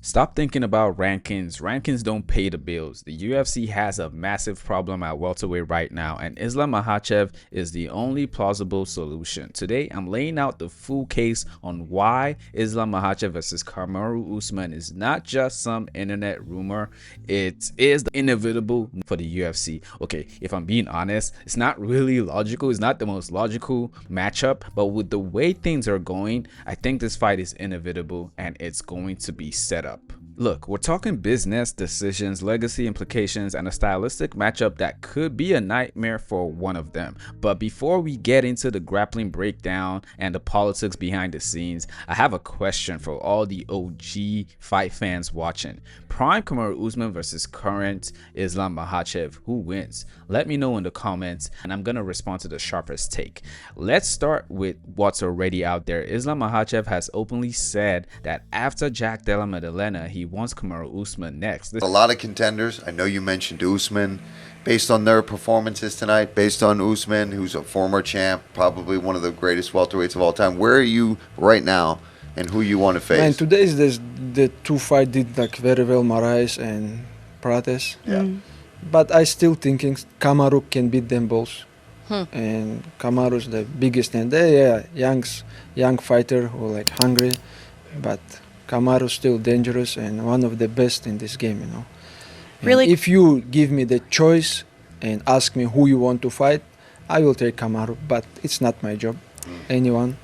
Stop thinking about rankings. Rankings don't pay the bills. The UFC has a massive problem at welterweight right now, and Islam Makhachev is the only plausible solution. Today, I'm laying out the full case on why Islam Makhachev versus Kamaru Usman is not just some internet rumor. It is the inevitable for the UFC. Okay, if I'm being honest, it's not really logical. It's not the most logical matchup, but with the way things are going, I think this fight is inevitable and it's going to be set up. Look, we're talking business, decisions, legacy implications, and a stylistic matchup that could be a nightmare for one of them. But before we get into the grappling breakdown and the politics behind the scenes, I have a question for all the OG fight fans watching. Prime Kamaru Usman versus current Islam Makhachev, who wins? Let me know in the comments, and I'm gonna respond to the sharpest take. Let's start with what's already out there. Islam Makhachev has openly said that after Jack Della Maddalena, he wants Kamaru Usman next. A lot of contenders. I know you mentioned Usman. Based on their performances tonight, based on Usman, who's a former champ, probably one of the greatest welterweights of all time, where are you right now and who you want to face? And today is the two fight did like very well, Marais and Prates. Yeah. But I still thinking Kamaru can beat them both. And Kamaru's the biggest, and they young fighter who like hungry, but Kamaru's still dangerous and one of the best in this game, you know. And really? If you give me the choice and ask me who you want to fight, I will take Kamaru, but it's not my job. Anyone.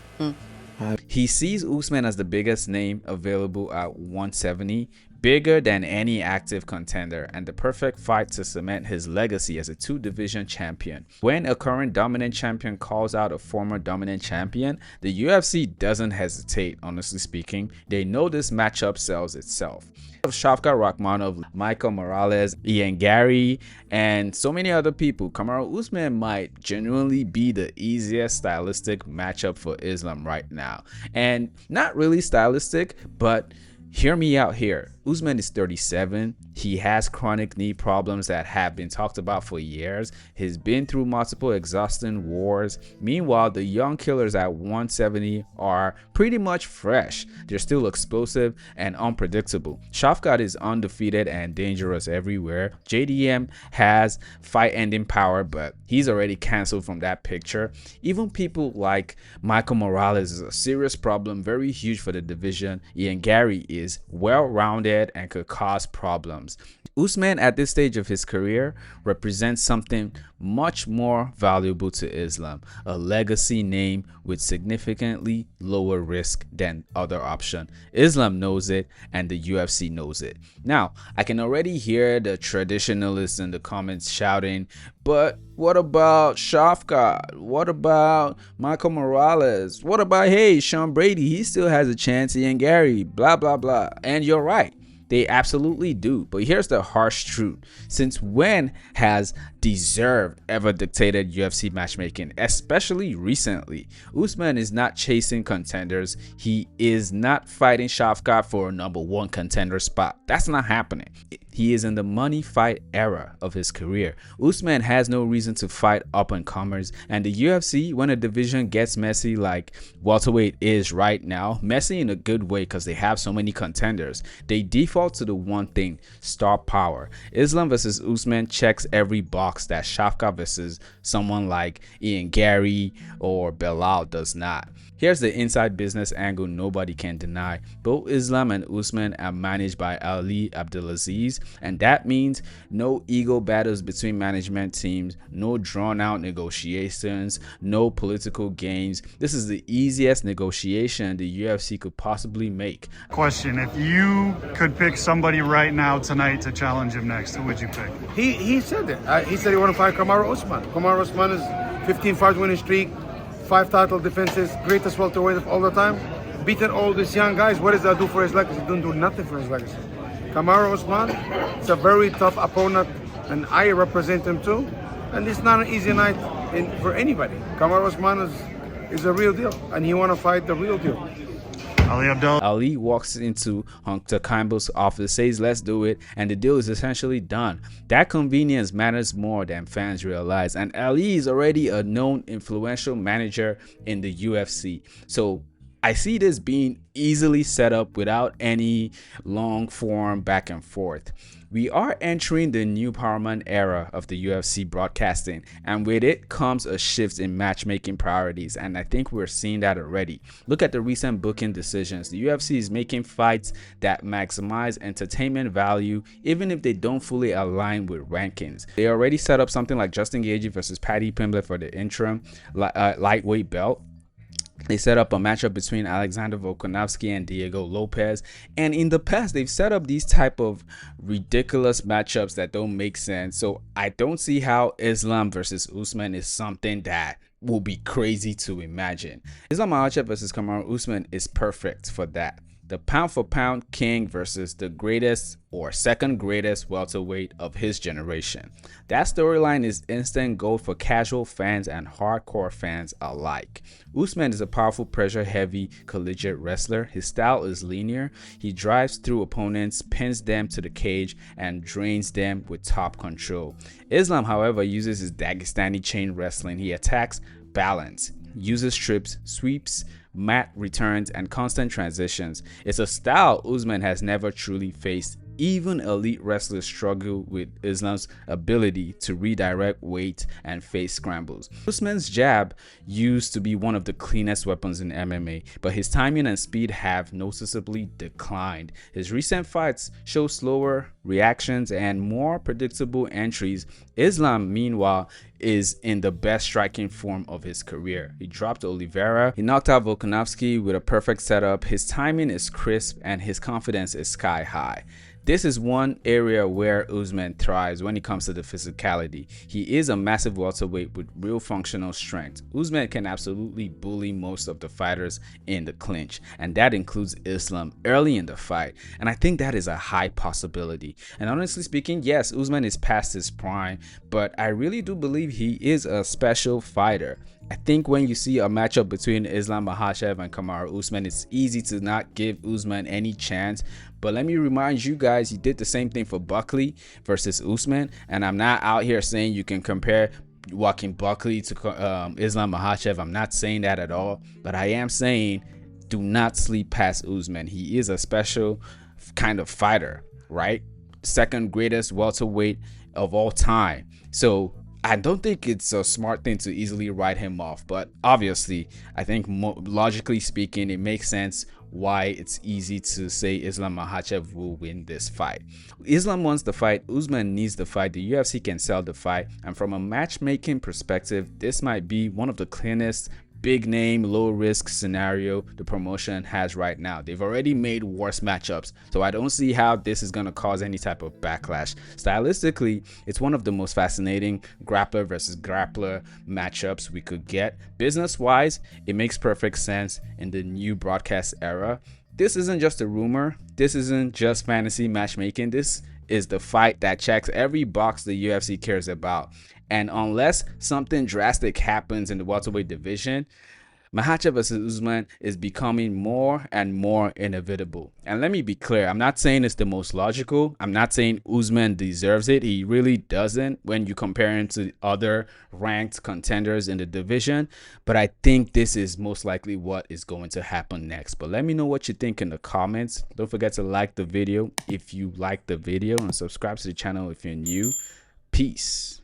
He sees Usman as the biggest name available at 170, bigger than any active contender, and the perfect fight to cement his legacy as a two-division champion. When a current dominant champion calls out a former dominant champion, the UFC doesn't hesitate, honestly speaking. They know this matchup sells itself. Shavkat Rakhmonov, Michael Morales, Ian Gary, and so many other people, Kamaru Usman might genuinely be the easiest stylistic matchup for Islam right now. And not really stylistic, but hear me out here. Usman is 37. He has chronic knee problems that have been talked about for years. He's been through multiple exhausting wars. Meanwhile, the young killers at 170 are pretty much fresh. They're still explosive and unpredictable. Shavkat is undefeated and dangerous everywhere. JDM has fight-ending power, but he's already canceled from that picture. Even people like Michael Morales is a serious problem, very huge for the division. Ian Gary is well-rounded and could cause problems. Usman at this stage of his career represents something much more valuable to Islam, a legacy name with significantly lower risk than other option. Islam knows it and the UFC knows it. Now, I can already hear the traditionalists in the comments shouting, but what about Shavkat? What about Michael Morales? What about, hey, Sean Brady? He still has a chance. Ian Gary, blah, blah, blah. And you're right. They absolutely do. But here's the harsh truth. Since when has deserved ever dictated UFC matchmaking, especially recently? Usman is not chasing contenders. He is not fighting Shavkat for a #1 contender spot. That's not happening. He is in the money fight era of his career. Usman has no reason to fight up-and-comers, and the UFC, when a division gets messy like welterweight is right now, messy in a good way because they have so many contenders, they default to the one thing: star power. Islam versus Usman checks every box that Shavkat versus someone like Ian Gary or Belal does not. Here's the inside business angle nobody can deny. Both Islam and Usman are managed by Ali Abdelaziz, and that means no ego battles between management teams, no drawn-out negotiations, no political games. This is the easiest negotiation the UFC could possibly make. Question: if you could pick somebody right now tonight to challenge him next, who would you pick? He said it. He said he want to fight Kamaru Usman. Kamaru Usman is 15 fight winning streak, 5 title defenses, greatest welterweight of all the time. Beating all these young guys. What does that do for his legacy? It don't do nothing for his legacy. Kamaru Usman, it's a very tough opponent, and I represent him too. And it's not an easy night for anybody. Kamaru Usman is a real deal, and he want to fight the real deal. Ali walks into Hunter Kimball's office, says let's do it, and the deal is essentially done. That convenience matters more than fans realize, and Ali is already a known influential manager in the UFC. So I see this being easily set up without any long form back and forth. We are entering the new Paramount era of the UFC broadcasting, and with it comes a shift in matchmaking priorities, and I think we're seeing that already. Look at the recent booking decisions. The UFC is making fights that maximize entertainment value even if they don't fully align with rankings. They already set up something like Justin Gaethje versus Paddy Pimblett for the interim lightweight belt. They set up a matchup between Alexander Volkanovski and Diego Lopez, and in the past they've set up these type of ridiculous matchups that don't make sense. So I don't see how Islam versus Usman is something that will be crazy to imagine. Islam Makhachev versus Kamaru Usman is perfect for that. The pound for pound king versus the greatest or second greatest welterweight of his generation. That storyline is instant gold for casual fans and hardcore fans alike. Usman is a powerful, pressure-heavy, collegiate wrestler. His style is linear. He drives through opponents, pins them to the cage, and drains them with top control. Islam, however, uses his Dagestani chain wrestling. He attacks balance, uses trips, sweeps, mat returns, and constant transitions. It's a style Usman has never truly faced. Even elite wrestlers struggle with Islam's ability to redirect weight and face scrambles. Usman's jab used to be one of the cleanest weapons in MMA, but his timing and speed have noticeably declined. His recent fights show slower reactions and more predictable entries. Islam, meanwhile, is in the best striking form of his career. He dropped Oliveira, he knocked out Volkanovski with a perfect setup. His timing is crisp and his confidence is sky high. This is one area where Usman thrives when it comes to the physicality. He is a massive welterweight with real functional strength. Usman can absolutely bully most of the fighters in the clinch, and that includes Islam early in the fight, and I think that is a high possibility. And honestly speaking, yes, Usman is past his prime, but I really do believe he is a special fighter. I think when you see a matchup between Islam Makhachev and Kamaru Usman, it's easy to not give Usman any chance. But let me remind you guys, he did the same thing for Buckley versus Usman. And I'm not out here saying you can compare Joaquin Buckley to Islam Makhachev. I'm not saying that at all. But I am saying do not sleep past Usman. He is a special kind of fighter, right? Second greatest welterweight of all time. So I don't think it's a smart thing to easily write him off, but obviously, I think logically speaking, it makes sense why it's easy to say Islam Makhachev will win this fight. Islam wants the fight, Usman needs the fight, the UFC can sell the fight, and from a matchmaking perspective, this might be one of the cleanest, big name, low risk scenario the promotion has right now. They've already made worse matchups, so I don't see how this is going to cause any type of backlash. Stylistically, it's one of the most fascinating grappler versus grappler matchups we could get. Business wise, it makes perfect sense in the new broadcast era. This isn't just a rumor, this isn't just fantasy matchmaking, this is the fight that checks every box the UFC cares about. And unless something drastic happens in the welterweight division, Makhachev versus Usman is becoming more and more inevitable. And let me be clear, I'm not saying it's the most logical. I'm not saying Usman deserves it. He really doesn't when you compare him to other ranked contenders in the division. But I think this is most likely what is going to happen next. But let me know what you think in the comments. Don't forget to like the video if you like the video and subscribe to the channel if you're new. Peace.